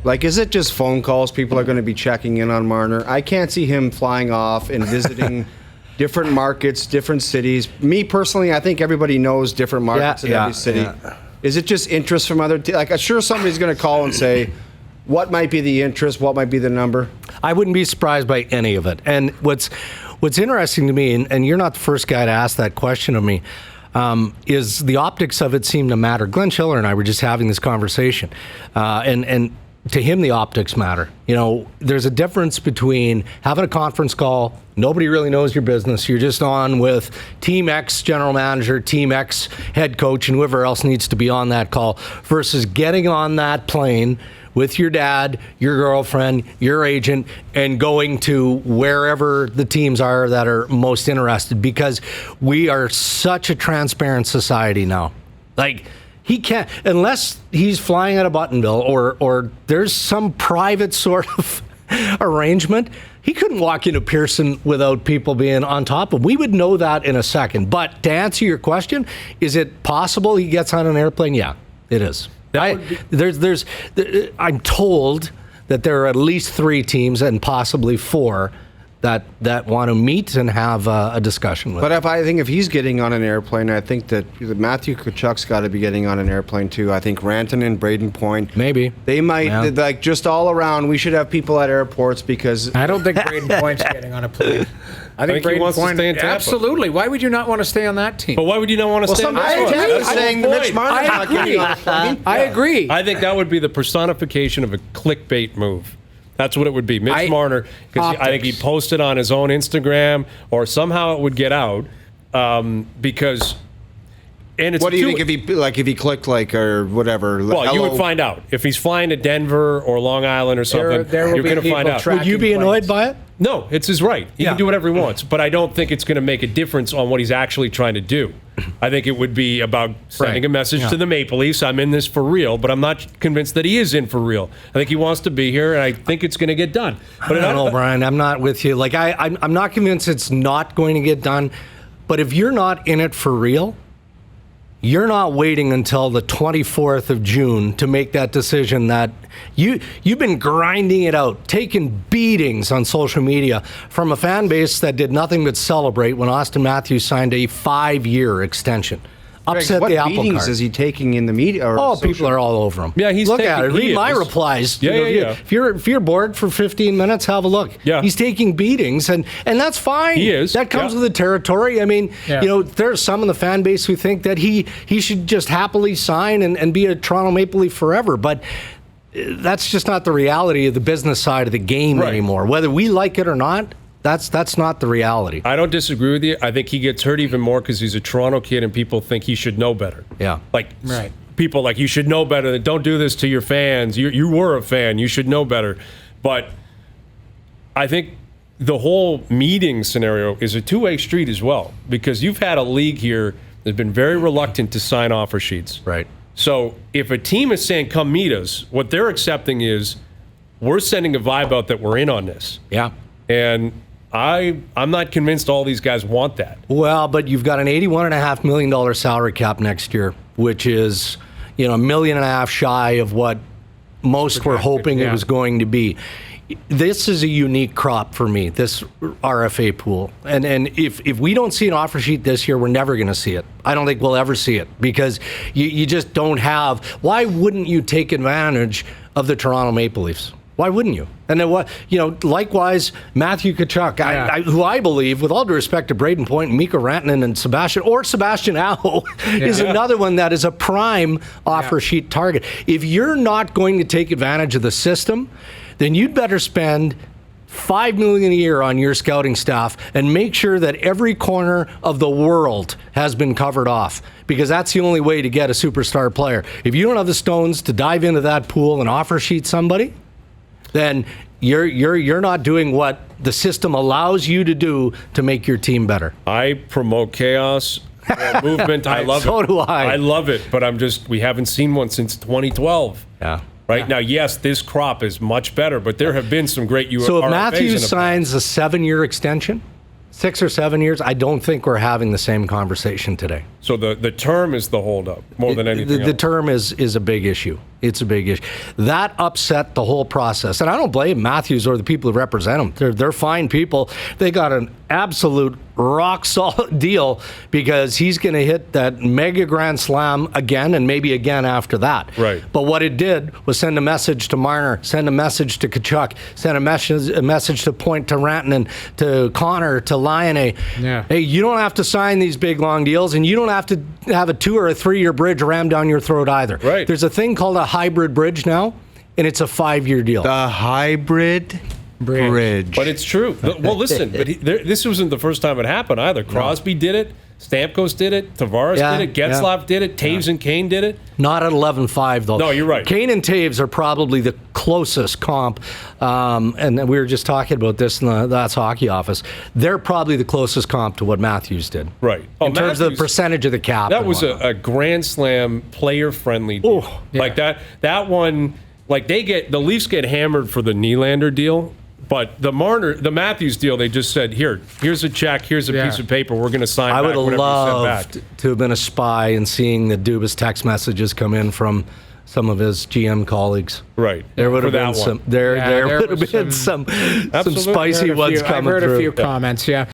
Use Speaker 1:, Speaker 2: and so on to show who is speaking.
Speaker 1: Like, is it just phone calls? People are going to be checking in on Marner. I can't see him flying off and visiting different markets, different cities. Me personally, I think everybody knows different markets in every city. Yeah. Is it just interest from other like, I'm sure somebody's going to call and say, what might be the interest? What might be the number?
Speaker 2: I wouldn't be surprised by any of it. And what's interesting to me, and you're not the first guy to ask that question of me, is the optics of it seem to matter. Glenn Schiller and I were just having this conversation, and to him, the optics matter. You know, there's a difference between having a conference call, nobody really knows your business, you're just on with Team X general manager, Team X head coach, and whoever else needs to be on that call, versus getting on that plane with your dad, your girlfriend, your agent, and going to wherever the teams are that are most interested, because we are such a transparent society now. Like, he can't, unless he's flying out of Buttonville or there's some private sort of arrangement, he couldn't walk into Pearson without people being on top of him. We would know that in a second. But to answer your question, is it possible he gets on an airplane? Yeah, it is. I'm told that there are at least 3 teams and possibly 4 that want to meet and have a discussion with.
Speaker 1: But I think if he's getting on an airplane, I think that Matthew Tkachuk's got to be getting on an airplane too. I think Rantanen and Braden Point.
Speaker 2: Maybe.
Speaker 1: They might, like, just all around, we should have people at airports because...
Speaker 3: I don't think Braden Point's getting on a plane. I think Braden
Speaker 4: he wants
Speaker 3: Point,
Speaker 4: to stay in Tampa.
Speaker 3: Absolutely. Why would you not want to stay on that team?
Speaker 4: But why would you not want to stay on that team?
Speaker 1: I'm saying Mitch Marner's not getting on a plane.
Speaker 3: I agree.
Speaker 4: I think that would be the personification of a clickbait move. That's what it would be. Mitch Marner, because I think he posted on his own Instagram, or somehow it would get out, because... And it's
Speaker 1: what do you think if he clicked or whatever?
Speaker 4: Well, you would find out. If he's flying to Denver or Long Island or something, you're going to find out.
Speaker 2: Would you be annoyed by it?
Speaker 4: No, it's his right. He can do whatever he wants. But I don't think it's going to make a difference on what he's actually trying to do. I think it would be about sending a message to the Maple Leafs. I'm in this for real, but I'm not convinced that he is in for real. I think he wants to be here, and I think it's going to get done.
Speaker 2: But I don't know, Brian. I'm not with you. Like, I'm not convinced it's not going to get done. But if you're not in it for real, you're not waiting until the 24th of June to make that decision. That you've been grinding it out, taking beatings on social media from a fan base that did nothing but celebrate when Austin Matthews signed a 5-year extension. Upset
Speaker 1: Greg,
Speaker 2: the apple cart.
Speaker 1: What beatings is he taking in the media?
Speaker 2: People are all over him.
Speaker 4: Yeah,
Speaker 2: look at it. Read my replies. If you're bored for 15 minutes, have a look.
Speaker 4: Yeah.
Speaker 2: He's taking beatings, and that's fine.
Speaker 4: He is.
Speaker 2: That comes with the territory. I mean, there's some in the fan base who think that he should just happily sign and be a Toronto Maple Leaf forever, but that's just not the reality of the business side of the game anymore. Whether we like it or not, that's not the reality.
Speaker 4: I don't disagree with you. I think he gets hurt even more because he's a Toronto kid and people think he should know better.
Speaker 2: Yeah.
Speaker 4: People like, you should know better. Don't do this to your fans. You were a fan. You should know better. But I think the whole meeting scenario is a two-way street as well, because you've had a league here that's been very reluctant to sign offer sheets.
Speaker 2: Right.
Speaker 4: So if a team is saying, come meet us, what they're accepting is, we're sending a vibe out that we're in on this.
Speaker 2: Yeah.
Speaker 4: And I'm not convinced all these guys want that.
Speaker 2: Well, but you've got an $81.5 million salary cap next year, which is, $1.5 million shy of what most were hoping it was going to be. This is a unique crop for me, this RFA pool. And if we don't see an offer sheet this year, we're never going to see it. I don't think we'll ever see it, because you just don't have. Why wouldn't you take advantage of the Toronto Maple Leafs? Why wouldn't you? And then likewise, Matthew Tkachuk, who I believe, with all due respect to Braden Point, Mikko Rantanen, and Sebastian Aho, is another one that is a prime offer sheet target. If you're not going to take advantage of the system, then you'd better spend $5 million a year on your scouting staff and make sure that every corner of the world has been covered off, because that's the only way to get a superstar player. If you don't have the stones to dive into that pool and offer sheet somebody, then you're not doing what the system allows you to do to make your team better.
Speaker 4: I promote chaos, movement. I love it.
Speaker 2: So do I.
Speaker 4: I love it, but we haven't seen one since 2012.
Speaker 2: Yeah.
Speaker 4: Right now, yes, this crop is much better, but there have been some great URFAs.
Speaker 2: So if Matthews signs a 7-year extension, 6 or 7 years, I don't think we're having the same conversation today.
Speaker 4: So the term is the holdup more than anything else.
Speaker 2: The term is a big issue. It's a big issue. That upset the whole process. And I don't blame Matthews or the people who represent him. They're fine people. They got an absolute rock solid deal because he's going to hit that mega grand slam again and maybe again after that.
Speaker 4: Right.
Speaker 2: But what it did was send a message to Marner, send a message to Tkachuk, send a message to Point, to Rantanen, to Connor, to Laine.
Speaker 3: Yeah.
Speaker 2: Hey, you don't have to sign these big long deals, and you don't have to have a 2 or a 3 year bridge rammed down your throat either.
Speaker 4: Right.
Speaker 2: There's a thing called a hybrid bridge now, and it's a 5-year deal.
Speaker 1: The hybrid bridge.
Speaker 4: But it's true. Well, listen, but this wasn't the first time it happened either. Crosby did it. Stamkos did it. Tavares did it. Getzlaf did it. Taves and Kane did it.
Speaker 2: Not at 11-5, though.
Speaker 4: No, you're right.
Speaker 2: Kane and Taves are probably the closest comp, and we were just talking about this in the That's Hockey office. They're probably the closest comp to what Matthews did.
Speaker 4: Right.
Speaker 2: In terms of the percentage of the cap.
Speaker 4: That was a Grand Slam player-friendly deal.
Speaker 2: Oh,
Speaker 4: Like that one, like the Leafs get hammered for the Nylander deal. But the Matthews deal, they just said, here's a check, here's a piece of paper, we're going to sign
Speaker 2: I
Speaker 4: back
Speaker 2: would have
Speaker 4: whatever you send back.
Speaker 2: loved to have been a spy and seeing the Dubas text messages come in from some of his GM colleagues.
Speaker 4: Right.
Speaker 2: There would have
Speaker 4: For
Speaker 2: been
Speaker 4: that one.
Speaker 2: some. There would have been some spicy ones coming through.
Speaker 3: I've heard a few comments. Yeah.